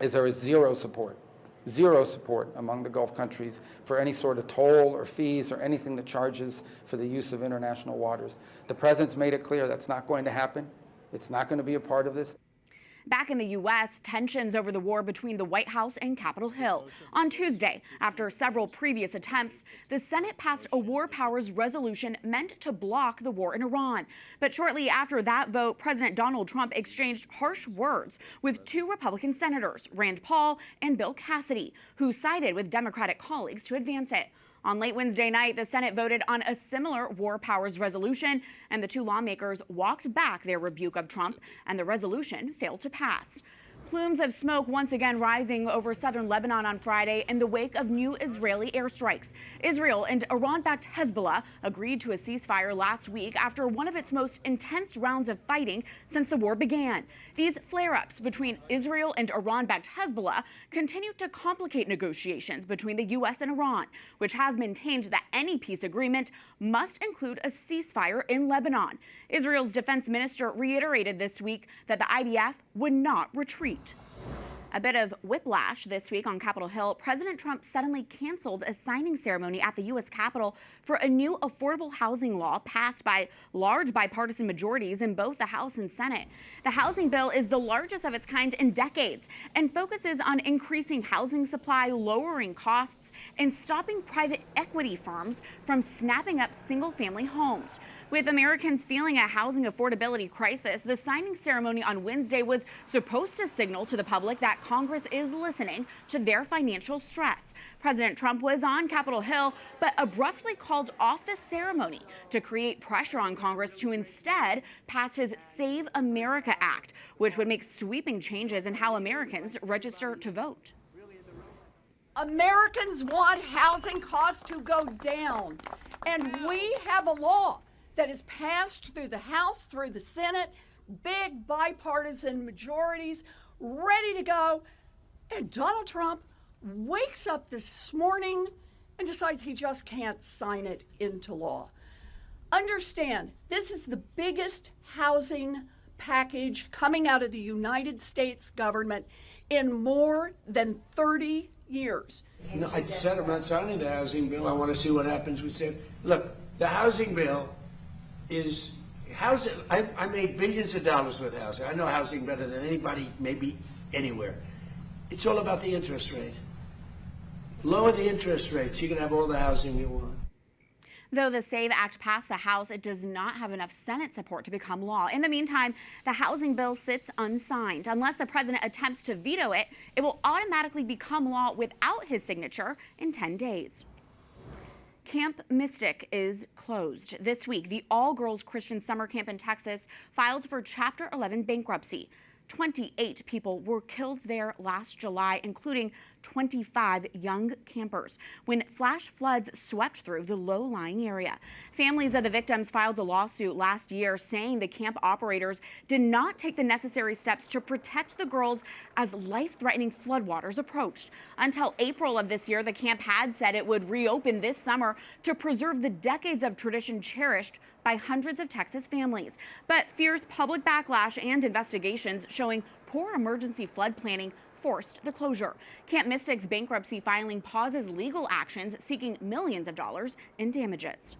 is there is zero support among the Gulf countries for any sort of toll or fees or anything that charges for the use of international waters. The president's made it clear that's not going to happen. It's not going to be a part of this. Back in the U.S., tensions over the war between the White House and Capitol Hill. On Tuesday, after several previous attempts, the Senate passed a war powers resolution meant to block the war in Iran. But shortly after that vote, President Donald Trump exchanged harsh words with two Republican senators, Rand Paul and Bill Cassidy, who sided with Democratic colleagues to advance it. On late Wednesday night, the Senate voted on a similar war powers resolution, and the two lawmakers walked back their rebuke of Trump, and the resolution failed to pass. Plumes of smoke once again rising over southern Lebanon on Friday in the wake of new Israeli airstrikes. Israel and Iran-backed Hezbollah agreed to a ceasefire last week after one of its most intense rounds of fighting since the war began. These flare-ups between Israel and Iran-backed Hezbollah continue to complicate negotiations between the U.S. and Iran, which has maintained that any peace agreement must include a ceasefire in Lebanon. Israel's defense minister reiterated this week that the IDF would not retreat. A bit of whiplash this week on Capitol Hill. President Trump suddenly canceled a signing ceremony at the U.S. Capitol for a new affordable housing law passed by large bipartisan majorities in both the House and Senate. The housing bill is the largest of its kind in decades and focuses on increasing housing supply, lowering costs, and stopping private equity firms from snapping up single-family homes. With Americans feeling a housing affordability crisis, the signing ceremony on Wednesday was supposed to signal to the public that Congress is listening to their financial stress. President Trump was on Capitol Hill, but abruptly called off the ceremony to create pressure on Congress to instead pass his Save America Act, which would make sweeping changes in how Americans register to vote. Americans want housing costs to go down, and we have a law that is passed through the House, through the Senate, big bipartisan majorities. ready to go. And Donald Trump wakes up this morning and decides he just can't sign it into law. Understand, this is the biggest housing package coming out of the United States government in more than 30 years. No, I said I'm not signing the housing bill. I want to see what happens. We said, look, the housing bill is housing. I made billions of dollars with housing. I know housing better than anybody, maybe anywhere. It's all about the interest rate. Lower the interest rates, you can have all the housing you want. Though the SAVE Act passed the House, it does not have enough Senate support to become law. In the meantime, the housing bill sits unsigned. Unless the president attempts to veto it, it will automatically become law without his signature in 10 days. Camp Mystic is closed. This week, the all-girls Christian summer camp in Texas filed for Chapter 11 bankruptcy. 28 people were killed there last July, including 25 young campers, when flash floods swept through the low-lying area. Families of the victims filed a lawsuit last year saying the camp operators did not take the necessary steps to protect the girls as life-threatening floodwaters approached. Until April of this year, the camp had said it would reopen this summer to preserve the decades of tradition cherished by hundreds of Texas families. But fierce public backlash and investigations showing poor emergency flood planning forced the closure. Camp Mystic's bankruptcy filing pauses legal actions seeking millions of dollars in damages.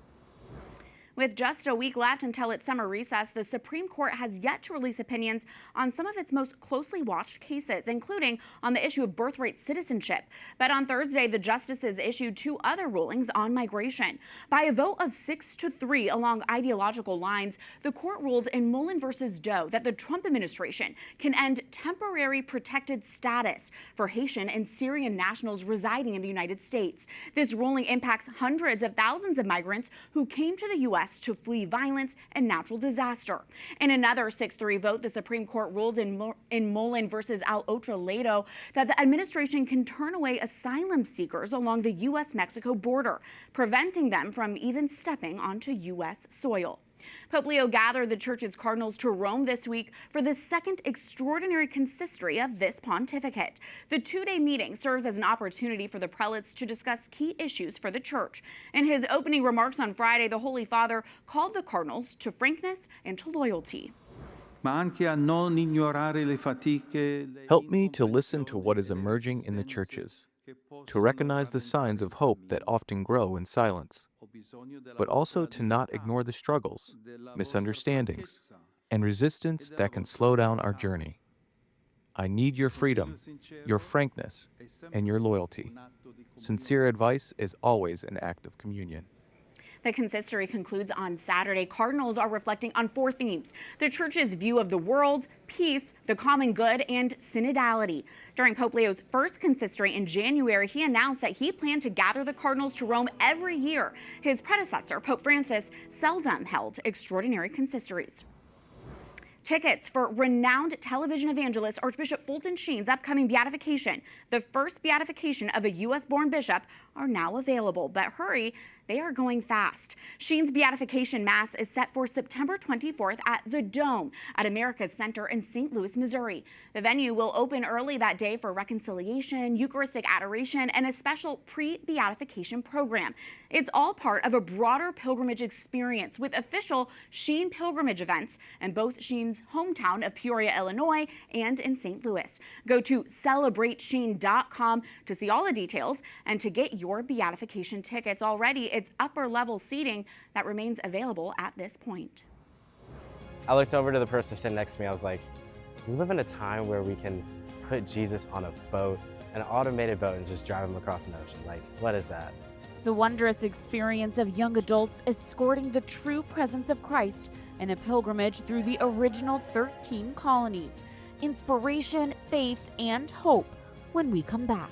With just a week left until its summer recess, the Supreme Court has yet to release opinions on some of its most closely watched cases, including on the issue of birthright citizenship. But on Thursday, the justices issued 2 other rulings on migration. By a vote of 6-3 along ideological lines, the court ruled in Mullen versus Doe that the Trump administration can end temporary protected status for Haitian and Syrian nationals residing in the United States. This ruling impacts hundreds of thousands of migrants who came to the U.S. to flee violence and natural disaster. In another 6-3 vote, the Supreme Court ruled in Mullen versus Al Otra Ledo that the administration can turn away asylum seekers along the U.S.-Mexico border, preventing them from even stepping onto U.S. soil. Pope Leo gathered the church's cardinals to Rome this week for the second extraordinary consistory of this pontificate. The 2-day meeting serves as an opportunity for the prelates to discuss key issues for the church. In his opening remarks on Friday, the Holy Father called the cardinals to frankness and to loyalty. Help me to listen to what is emerging in the churches, to recognize the signs of hope that often grow in silence, but also to not ignore the struggles, misunderstandings, and resistance that can slow down our journey. I need your freedom, your frankness, and your loyalty. Sincere advice is always an act of communion. The consistory concludes on Saturday. Cardinals are reflecting on 4 themes: the Church's view of the world, peace, the common good, and synodality. During Pope Leo's first consistory in January, he announced that he planned to gather the cardinals to Rome every year. His predecessor, Pope Francis, seldom held extraordinary consistories. Tickets for renowned television evangelist Archbishop Fulton Sheen's upcoming beatification, the first beatification of a U.S.-born bishop, are now available. But hurry, they are going fast. Sheen's beatification mass is set for September 24th at the Dome at America's Center in St. Louis, Missouri. The venue will open early that day for reconciliation, Eucharistic adoration, and a special pre-beatification program. It's all part of a broader pilgrimage experience with official Sheen pilgrimage events in both Sheen's hometown of Peoria, Illinois, and in St. Louis. Go to celebratesheen.com to see all the details and to get your beatification tickets. Already, it's upper level seating that remains available at this point. I looked over to the person sitting next to me. I was like, we live in a time where we can put Jesus on a boat, an automated boat, and just drive him across an ocean. Like, what is that? The wondrous experience of young adults escorting the true presence of Christ in a pilgrimage through the original 13 colonies. Inspiration, faith, and hope when we come back.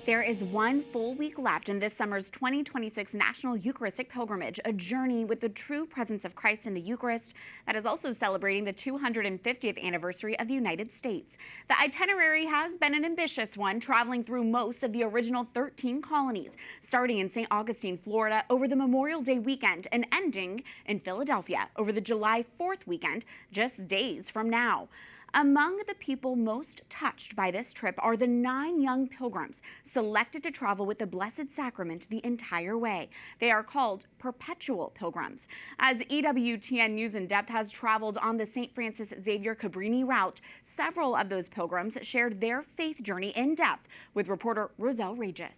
There is one full week left in this summer's 2026 National Eucharistic Pilgrimage, a journey with the true presence of Christ in the Eucharist that is also celebrating the 250th anniversary of the United States. The itinerary has been an ambitious one, traveling through most of the original 13 colonies, starting in St. Augustine, Florida over the Memorial Day weekend and ending in Philadelphia over the July 4th weekend, just days from now. Among the people most touched by this trip are the 9 young pilgrims selected to travel with the Blessed Sacrament the entire way. They are called perpetual pilgrims. As EWTN News in Depth has traveled on the St. Francis Xavier Cabrini route, several of those pilgrims shared their faith journey in depth with reporter Roselle Reyes.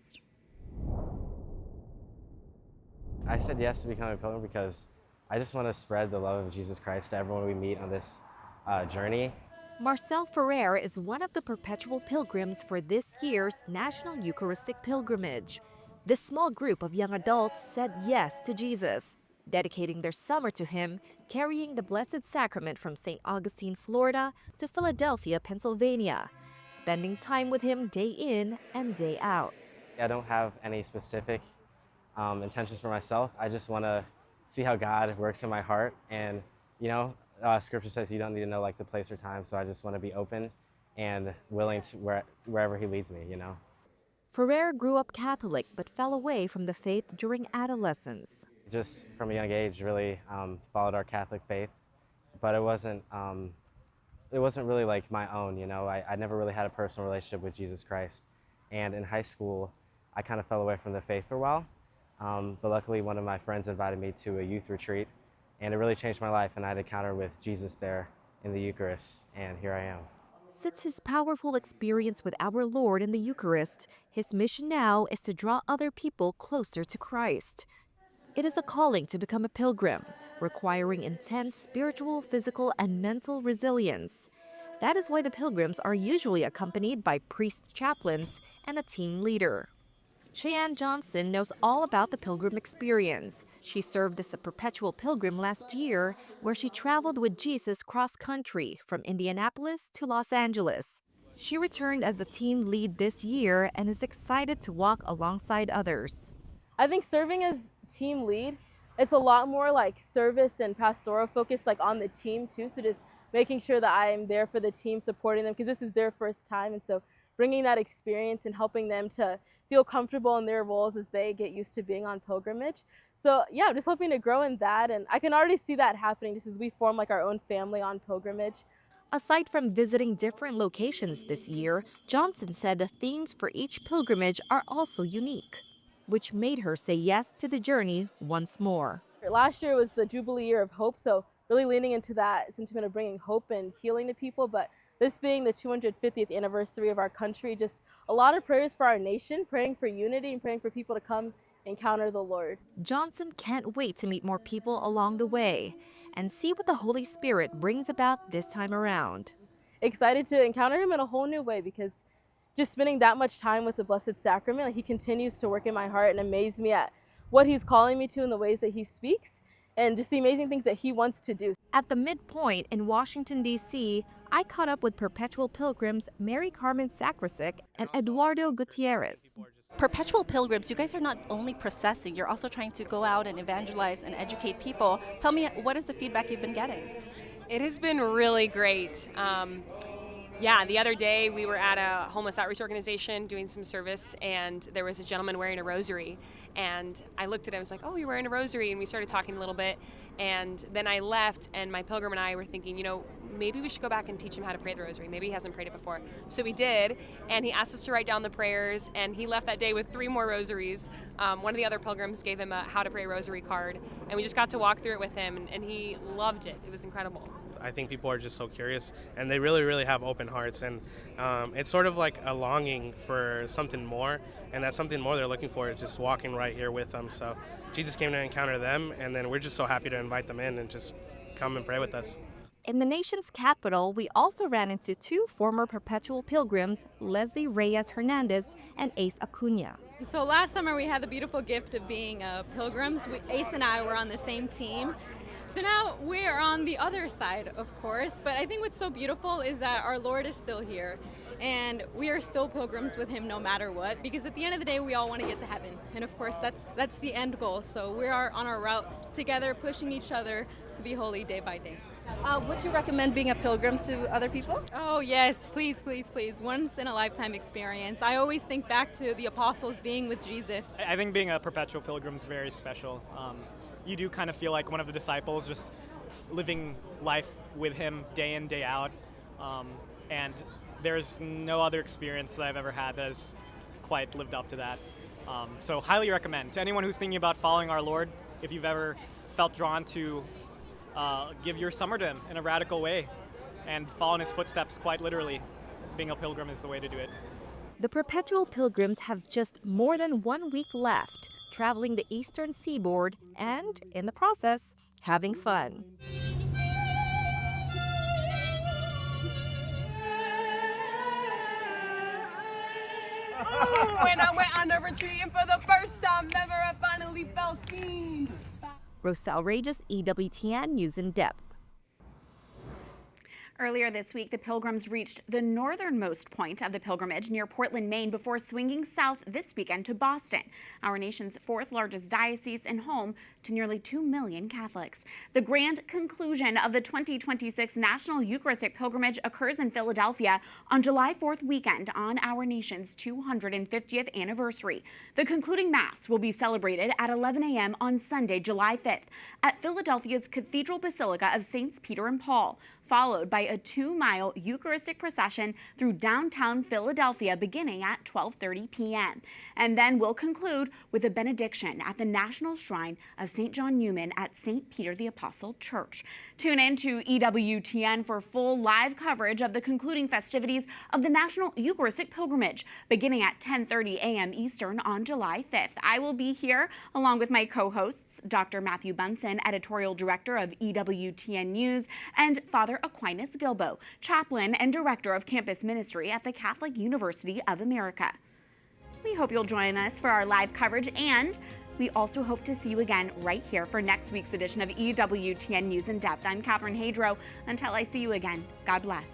I said yes to becoming a pilgrim because I just want to spread the love of Jesus Christ to everyone we meet on this journey. Marcel Ferrer is one of the perpetual pilgrims for this year's National Eucharistic Pilgrimage. This small group of young adults said yes to Jesus, dedicating their summer to him, carrying the Blessed Sacrament from St. Augustine, Florida to Philadelphia, Pennsylvania, spending time with him day in and day out. I don't have any specific intentions for myself. I just want to see how God works in my heart, and Scripture says you don't need to know like the place or time, so I just want to be open and willing to wherever he leads me, Ferrer grew up Catholic but fell away from the faith during adolescence. Just from a young age, really followed our Catholic faith, but it wasn't really like my own, I never really had a personal relationship with Jesus Christ. And in high school, I kind of fell away from the faith for a while, but luckily one of my friends invited me to a youth retreat. And it really changed my life, and I had an encounter with Jesus there in the Eucharist, and here I am. Since his powerful experience with our Lord in the Eucharist, his mission now is to draw other people closer to Christ. It is a calling to become a pilgrim, requiring intense spiritual, physical, and mental resilience. That is why the pilgrims are usually accompanied by priest chaplains and a team leader. Cheyenne Johnson knows all about the pilgrim experience. She served as a perpetual pilgrim last year, where she traveled with Jesus cross-country from Indianapolis to Los Angeles. She returned as a team lead this year and is excited to walk alongside others. I think serving as team lead, it's a lot more like service and pastoral focused, like on the team too. So just making sure that I'm there for the team, supporting them, because this is their first time. And so bringing that experience and helping them to feel comfortable in their roles as they get used to being on pilgrimage. So yeah, I'm just hoping to grow in that, and I can already see that happening just as we form like our own family on pilgrimage. Aside from visiting different locations this year, Johnson said the themes for each pilgrimage are also unique, which made her say yes to the journey once more. Last year was the Jubilee Year of Hope, so really leaning into that sentiment of bringing hope and healing to people, but this being the 250th anniversary of our country, just a lot of prayers for our nation, praying for unity and praying for people to come encounter the Lord. Johnson can't wait to meet more people along the way and see what the Holy Spirit brings about this time around. Excited to encounter him in a whole new way, because just spending that much time with the Blessed Sacrament, like he continues to work in my heart and amaze me at what he's calling me to in the ways that he speaks and just the amazing things that he wants to do. At the midpoint in Washington, D.C., I caught up with perpetual pilgrims Mary Carmen Sakrasik and Eduardo Gutierrez. Perpetual pilgrims, you guys are not only processing, you're also trying to go out and evangelize and educate people. Tell me, what is the feedback you've been getting? It has been really great. The other day we were at a homeless outreach organization doing some service, and there was a gentleman wearing a rosary. And I looked at him, I was like, oh, you're wearing a rosary. And we started talking a little bit. And then I left, and my pilgrim and I were thinking, maybe we should go back and teach him how to pray the rosary. Maybe he hasn't prayed it before. So we did, and he asked us to write down the prayers, and he left that day with 3 more rosaries. One of the other pilgrims gave him a how to pray rosary card, and we just got to walk through it with him, and he loved it. It was incredible. I think people are just so curious, and they really, really have open hearts, and it's sort of like a longing for something more, and that something more they're looking for is just walking right here with them. So Jesus came to encounter them, and then we're just so happy to invite them in and just come and pray with us. In the nation's capital, we also ran into 2 former perpetual pilgrims, Leslie Reyes Hernandez and Ace Acuna. So last summer we had the beautiful gift of being pilgrims. Ace and I were on the same team. So now we're on the other side, of course, but I think what's so beautiful is that our Lord is still here. and we are still pilgrims with him no matter what, because at the end of the day we all want to get to heaven, and of course that's the end goal. So we are on our route together, pushing each other to be holy day by day. Would you recommend being a pilgrim to other people? Oh yes, please, please, please. Once in a lifetime experience. I always think back to the apostles being with Jesus. I think being a perpetual pilgrim is very special. You do kind of feel like one of the disciples, just living life with him day in, day out. And there's no other experience that I've ever had that has quite lived up to that. So highly recommend to anyone who's thinking about following our Lord, if you've ever felt drawn to give your summer to him in a radical way and follow in his footsteps quite literally. Being a pilgrim is the way to do it. The perpetual pilgrims have just more than 1 week left, traveling the eastern seaboard and, in the process, having fun. Ooh, when I went on a retreat and for the first time ever I finally felt seen. Roselle Reyes, EWTN News in Depth. Earlier this week, the pilgrims reached the northernmost point of the pilgrimage near Portland, Maine, before swinging south this weekend to Boston, our nation's fourth largest diocese and home to nearly 2 million Catholics. The grand conclusion of the 2026 National Eucharistic Pilgrimage occurs in Philadelphia on July 4th weekend on our nation's 250th anniversary. The concluding Mass will be celebrated at 11 a.m. on Sunday, July 5th at Philadelphia's Cathedral Basilica of Saints Peter and Paul, followed by a 2-mile Eucharistic procession through downtown Philadelphia beginning at 12:30 p.m. And then we'll conclude with a benediction at the National Shrine of St. John Neumann at St. Peter the Apostle Church. Tune in to EWTN for full live coverage of the concluding festivities of the National Eucharistic Pilgrimage beginning at 10:30 a.m. Eastern on July 5th. I will be here along with my co-hosts, Dr. Matthew Bunson, Editorial Director of EWTN News, and Father Aquinas Gilbo, Chaplain and Director of Campus Ministry at the Catholic University of America. We hope you'll join us for our live coverage, and we also hope to see you again right here for next week's edition of EWTN News in Depth. I'm Catherine Hadro. Until I see you again, God bless.